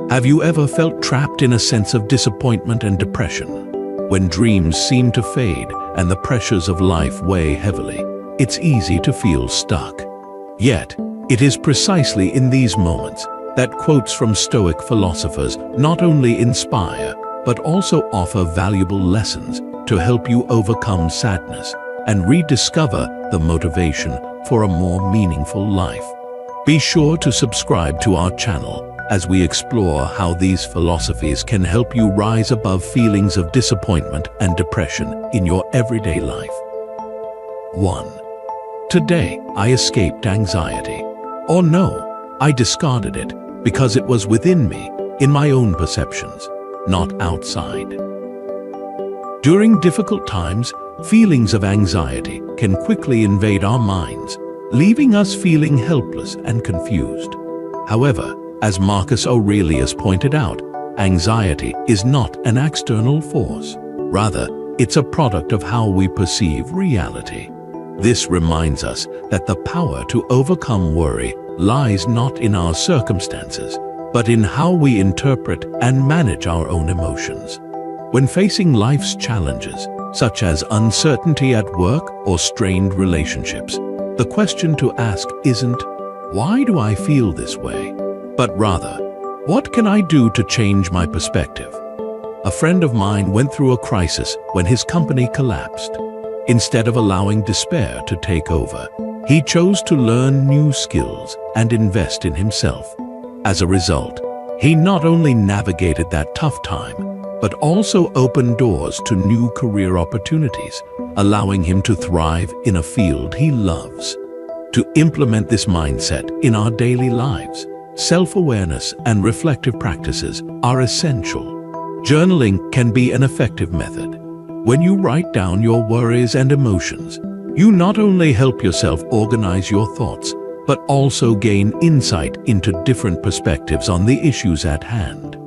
Have you ever felt trapped in a sense of disappointment and depression? When dreams seem to fade and the pressures of life weigh heavily, it's easy to feel stuck. Yet, it is precisely in these moments that quotes from Stoic philosophers not only inspire, but also offer valuable lessons to help you overcome sadness and rediscover the motivation for a more meaningful life. Be sure to subscribe to our channel as we explore how these philosophies can help you rise above feelings of disappointment and depression in your everyday life. 1. Today, I escaped anxiety. Or no, I discarded it because it was within me, in my own perceptions, not outside. During difficult times, feelings of anxiety can quickly invade our minds, leaving us feeling helpless and confused. However, as Marcus Aurelius pointed out, anxiety is not an external force. Rather, it's a product of how we perceive reality. This reminds us that the power to overcome worry lies not in our circumstances, but in how we interpret and manage our own emotions. When facing life's challenges, such as uncertainty at work or strained relationships, the question to ask isn't, "Why do I feel this way?" but rather, "What can I do to change my perspective?" A friend of mine went through a crisis when his company collapsed. Instead of allowing despair to take over, he chose to learn new skills and invest in himself. As a result, he not only navigated that tough time, but also opened doors to new career opportunities, allowing him to thrive in a field he loves. To implement this mindset in our daily lives, self-awareness and reflective practices are essential. Journaling can be an effective method. When you write down your worries and emotions, you not only help yourself organize your thoughts, but also gain insight into different perspectives on the issues at hand.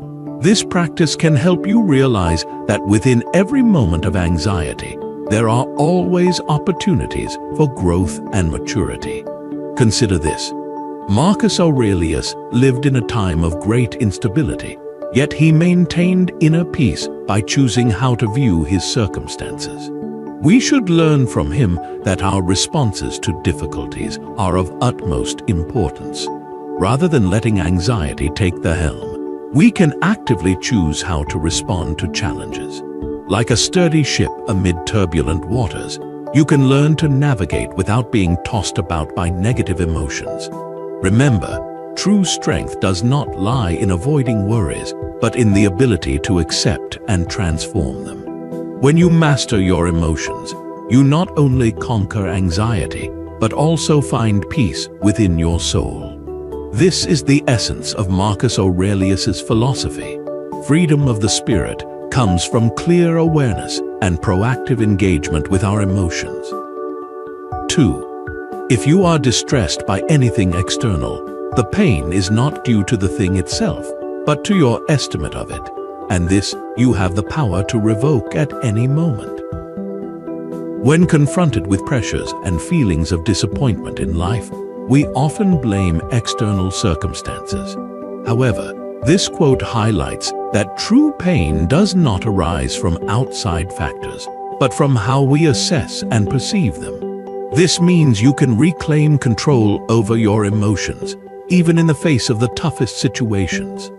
This practice can help you realize that within every moment of anxiety, there are always opportunities for growth and maturity. Consider this. Marcus Aurelius lived in a time of great instability, yet he maintained inner peace by choosing how to view his circumstances. We should learn from him that our responses to difficulties are of utmost importance. Rather than letting anxiety take the helm, we can actively choose how to respond to challenges. Like a sturdy ship amid turbulent waters, you can learn to navigate without being tossed about by negative emotions. Remember, true strength does not lie in avoiding worries, but in the ability to accept and transform them. When you master your emotions, you not only conquer anxiety, but also find peace within your soul. This is the essence of Marcus Aurelius's philosophy. Freedom of the spirit comes from clear awareness and proactive engagement with our emotions. 2. If you are distressed by anything external, the pain is not due to the thing itself, but to your estimate of it, and this you have the power to revoke at any moment. When confronted with pressures and feelings of disappointment in life, we often blame external circumstances. However, this quote highlights that true pain does not arise from outside factors, but from how we assess and perceive them. This means you can reclaim control over your emotions, even in the face of the toughest situations.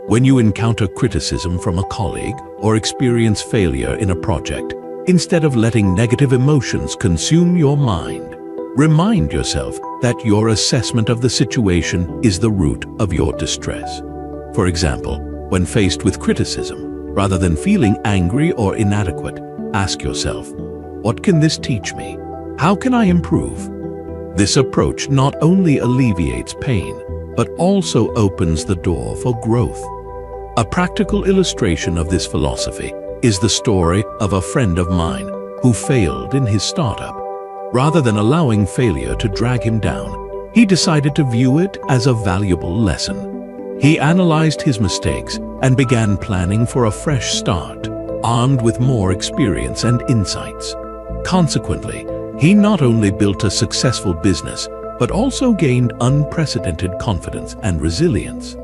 When you encounter criticism from a colleague or experience failure in a project, instead of letting negative emotions consume your mind, remind yourself that your assessment of the situation is the root of your distress. For example, when faced with criticism, rather than feeling angry or inadequate, ask yourself, "What can this teach me? How can I improve?" This approach not only alleviates pain, but also opens the door for growth. A practical illustration of this philosophy is the story of a friend of mine who failed in his startup. Rather than allowing failure to drag him down, he decided to view it as a valuable lesson. He analyzed his mistakes and began planning for a fresh start, armed with more experience and insights. Consequently, he not only built a successful business, but also gained unprecedented confidence and resilience.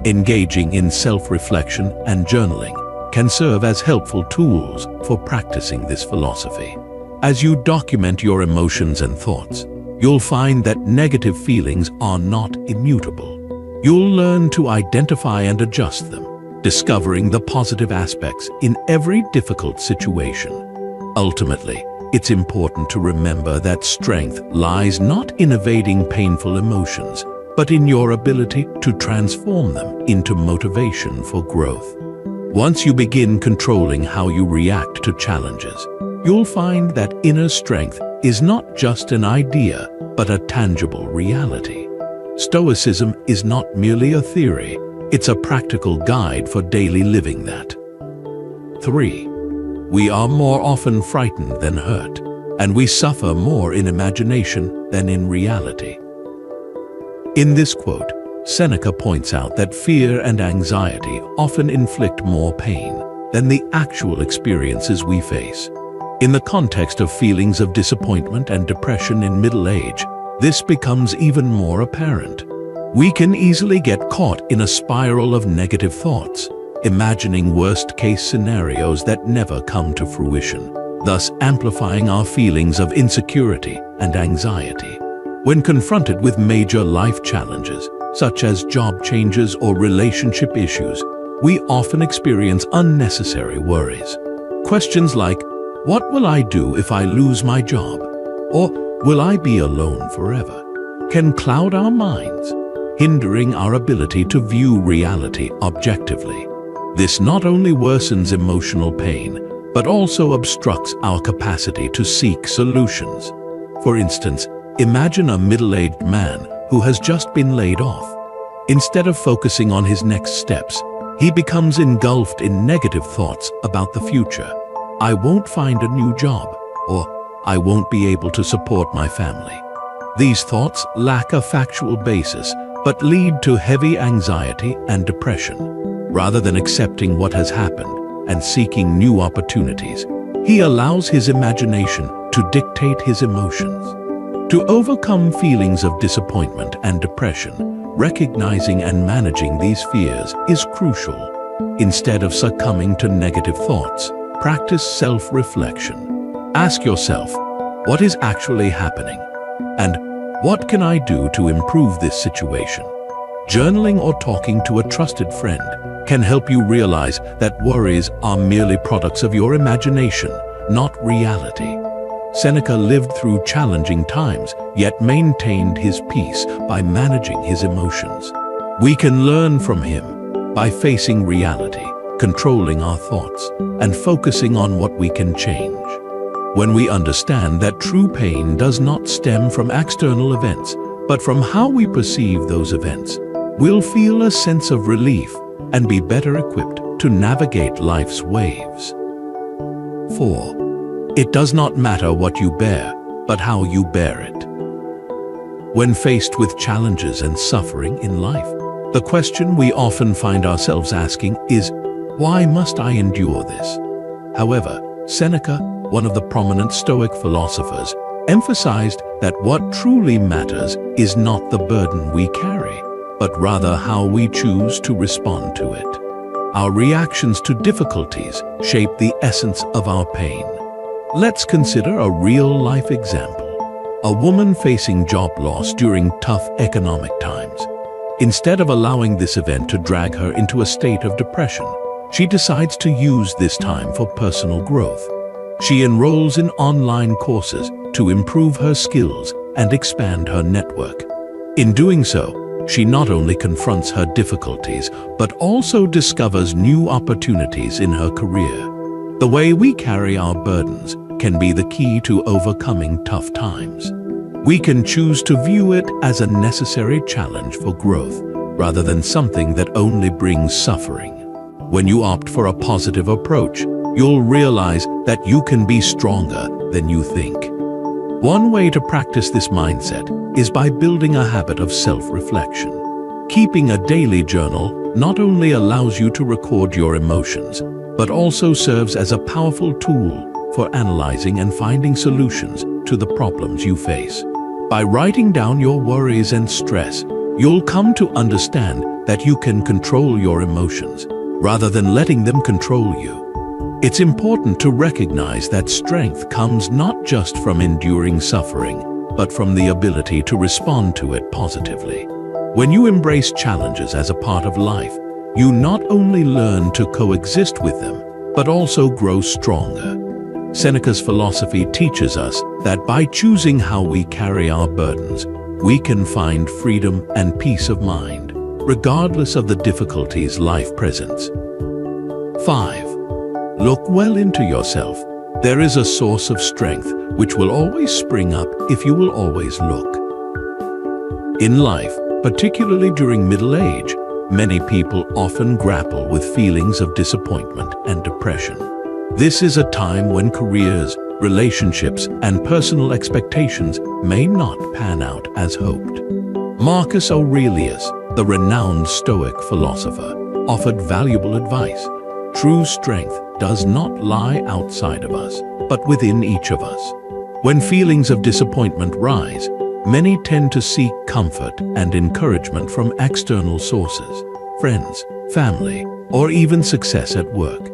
Engaging in self-reflection and journaling can serve as helpful tools for practicing this philosophy. As you document your emotions and thoughts, you'll find that negative feelings are not immutable. You'll learn to identify and adjust them, discovering the positive aspects in every difficult situation. Ultimately, it's important to remember that strength lies not in evading painful emotions, but in your ability to transform them into motivation for growth. Once you begin controlling how you react to challenges, you'll find that inner strength is not just an idea, but a tangible reality. Stoicism is not merely a theory, it's a practical guide for daily living that. 3. We are more often frightened than hurt, and we suffer more in imagination than in reality. In this quote, Seneca points out that fear and anxiety often inflict more pain than the actual experiences we face. In the context of feelings of disappointment and depression in middle age, this becomes even more apparent. We can easily get caught in a spiral of negative thoughts, imagining worst-case scenarios that never come to fruition, thus amplifying our feelings of insecurity and anxiety. When confronted with major life challenges, such as job changes or relationship issues, we often experience unnecessary worries. Questions like, "What will I do if I lose my job?" or "Will I be alone forever?" can cloud our minds, hindering our ability to view reality objectively. This not only worsens emotional pain, but also obstructs our capacity to seek solutions. For instance, imagine a middle-aged man who has just been laid off. Instead of focusing on his next steps, he becomes engulfed in negative thoughts about the future. "I won't find a new job," or "I won't be able to support my family." These thoughts lack a factual basis, but lead to heavy anxiety and depression. Rather than accepting what has happened and seeking new opportunities, he allows his imagination to dictate his emotions. To overcome feelings of disappointment and depression, recognizing and managing these fears is crucial. Instead of succumbing to negative thoughts, practice self-reflection. Ask yourself, what is actually happening? And what can I do to improve this situation? Journaling or talking to a trusted friend can help you realize that worries are merely products of your imagination, not reality. Seneca lived through challenging times, yet maintained his peace by managing his emotions. We can learn from him by facing reality, controlling our thoughts, and focusing on what we can change. When we understand that true pain does not stem from external events, but from how we perceive those events, we'll feel a sense of relief and be better equipped to navigate life's waves. 4. It does not matter what you bear, but how you bear it. When faced with challenges and suffering in life, the question we often find ourselves asking is, why must I endure this? However, Seneca, one of the prominent Stoic philosophers, emphasized that what truly matters is not the burden we carry, but rather how we choose to respond to it. Our reactions to difficulties shape the essence of our pain. Let's consider a real-life example. A woman facing job loss during tough economic times. Instead of allowing this event to drag her into a state of depression, she decides to use this time for personal growth. She enrolls in online courses to improve her skills and expand her network. In doing so, she not only confronts her difficulties, but also discovers new opportunities in her career. The way we carry our burdens can be the key to overcoming tough times. We can choose to view it as a necessary challenge for growth, rather than something that only brings suffering. When you opt for a positive approach, you'll realize that you can be stronger than you think. One way to practice this mindset is by building a habit of self-reflection. Keeping a daily journal not only allows you to record your emotions, but also serves as a powerful tool for analyzing and finding solutions to the problems you face. By writing down your worries and stress, you'll come to understand that you can control your emotions rather than letting them control you. It's important to recognize that strength comes not just from enduring suffering, but from the ability to respond to it positively. When you embrace challenges as a part of life, you not only learn to coexist with them, but also grow stronger. Seneca's philosophy teaches us that by choosing how we carry our burdens, we can find freedom and peace of mind, regardless of the difficulties life presents. 5. Look well into yourself. There is a source of strength which will always spring up if you will always look. In life, particularly during middle age, many people often grapple with feelings of disappointment and depression. This is a time when careers, relationships, and personal expectations may not pan out as hoped. Marcus Aurelius, the renowned Stoic philosopher, offered valuable advice. True strength does not lie outside of us, but within each of us. When feelings of disappointment rise, many tend to seek comfort and encouragement from external sources, friends, family, or even success at work.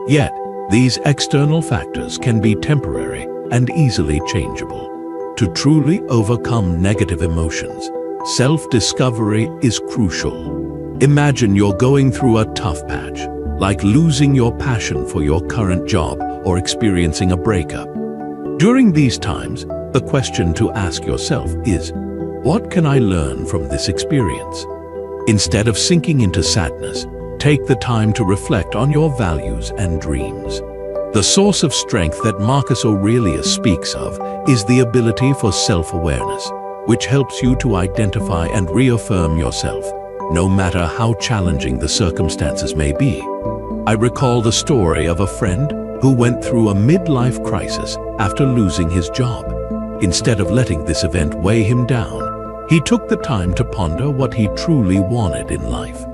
Yet, these external factors can be temporary and easily changeable. To truly overcome negative emotions, self-discovery is crucial. Imagine you're going through a tough patch, like losing your passion for your current job or experiencing a breakup. During these times, the question to ask yourself is, what can I learn from this experience? Instead of sinking into sadness, take the time to reflect on your values and dreams. The source of strength that Marcus Aurelius speaks of is the ability for self-awareness, which helps you to identify and reaffirm yourself, no matter how challenging the circumstances may be. I recall the story of a friend who went through a midlife crisis after losing his job. Instead of letting this event weigh him down, he took the time to ponder what he truly wanted in life.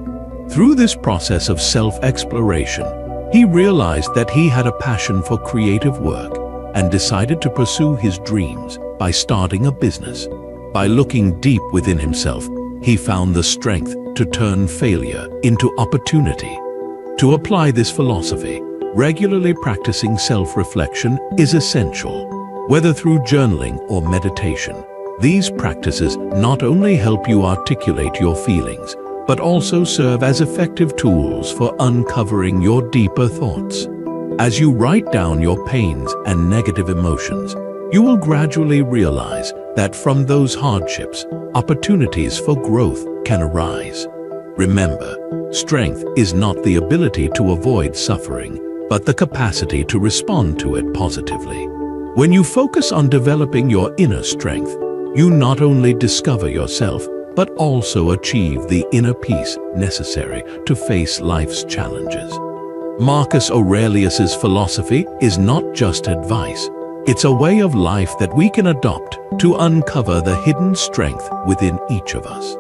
Through this process of self-exploration, he realized that he had a passion for creative work and decided to pursue his dreams by starting a business. By looking deep within himself, he found the strength to turn failure into opportunity. To apply this philosophy, regularly practicing self-reflection is essential. Whether through journaling or meditation, these practices not only help you articulate your feelings, but also serve as effective tools for uncovering your deeper thoughts. As you write down your pains and negative emotions, you will gradually realize that from those hardships, opportunities for growth can arise. Remember, strength is not the ability to avoid suffering, but the capacity to respond to it positively. When you focus on developing your inner strength, you not only discover yourself, but also achieve the inner peace necessary to face life's challenges. Marcus Aurelius's philosophy is not just advice, it's a way of life that we can adopt to uncover the hidden strength within each of us.